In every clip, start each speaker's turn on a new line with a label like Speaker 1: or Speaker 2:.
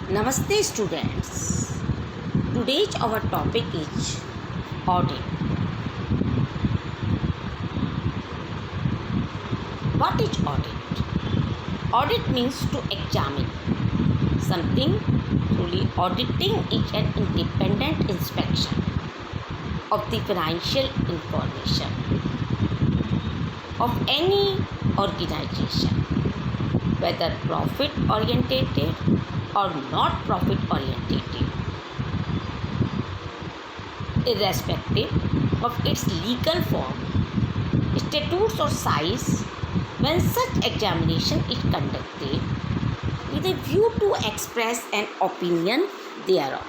Speaker 1: Namaste students. Today's our topic is audit. What is audit? Audit means to examine something. Truly auditing is an independent inspection of the financial information of any organization, whether profit orientated or not profit orientated, irrespective of its legal form, statutes or size. When such examination is conducted with a view to express an opinion thereof,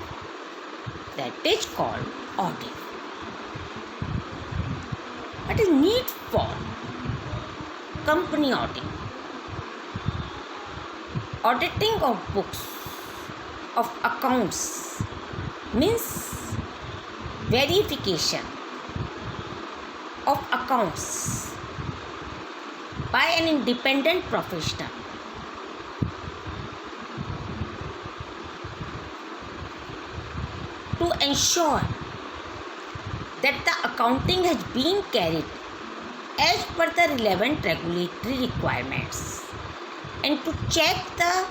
Speaker 1: that is called audit. What is need for company audit? Auditing of books of accounts means verification of accounts by an independent professional to ensure that the accounting has been carried as per the relevant regulatory requirements, and to check the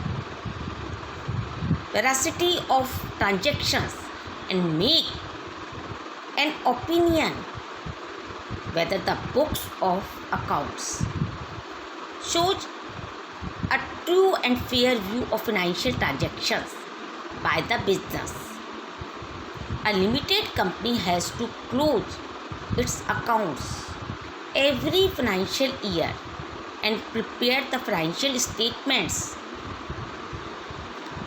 Speaker 1: veracity of transactions and make an opinion whether the books of accounts shows a true and fair view of financial transactions by the business. A limited company has to close its accounts every financial year and prepare the financial statements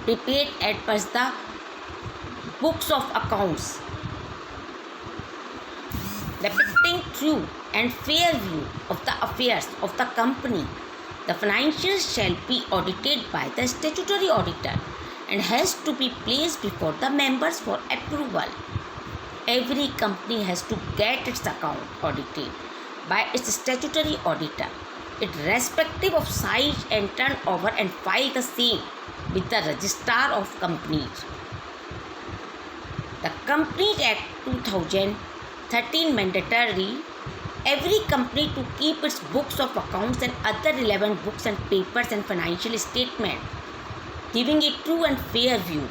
Speaker 1: prepared as per the books of accounts, depicting true and fair view of the affairs of the company. The financials shall be audited by the statutory auditor and has to be placed before the members for approval. Every company has to get its account audited by its statutory auditor, irrespective of size and turnover, and file the same with the Registrar of Companies. The Companies Act 2013 mandatory every company to keep its books of accounts and other relevant books and papers and financial statements, giving a true and fair view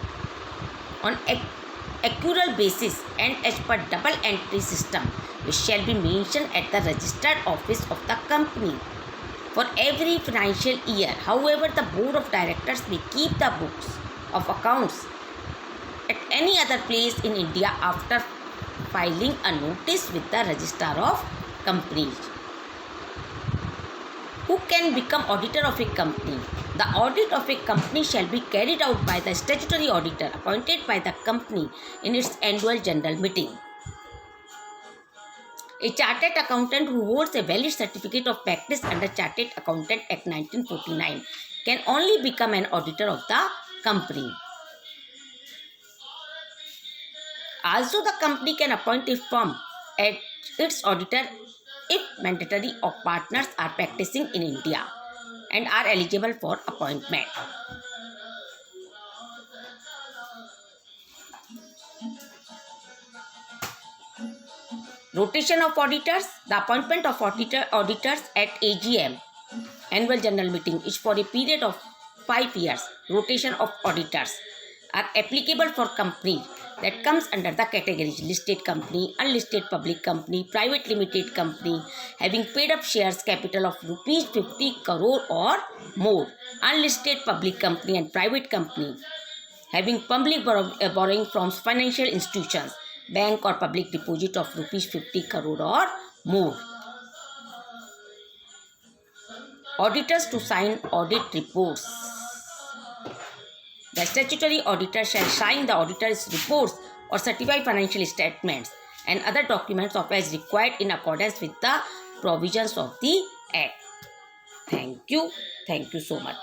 Speaker 1: on accurate basis and as per double entry system, which shall be mentioned at the registered office of the company for every financial year. However, the board of directors may keep the books of accounts at any other place in India after filing a notice with the registrar of companies. Who can become auditor of a company? The audit of a company shall be carried out by the statutory auditor appointed by the company in its annual general meeting. A chartered accountant who holds a valid certificate of practice under Chartered Accountant Act 1949 can only become an auditor of the company. Also, the company can appoint a firm as its auditor if mandatory of partners are practicing in India and are eligible for appointment. Rotation of auditors. The appointment of auditors at AGM, annual general meeting, is for a period of 5 years. Rotation of auditors are applicable for companies that comes under the categories listed company, unlisted public company, private limited company having paid up shares capital of rupees 50 crore or more, unlisted public company and private company having public borrowing from financial institutions, bank or public deposit of rupees 50 crore or more. Auditors to sign audit reports. The statutory auditor shall sign the auditor's reports or certify financial statements and other documents of as required in accordance with the provisions of the Act. Thank you. Thank you so much.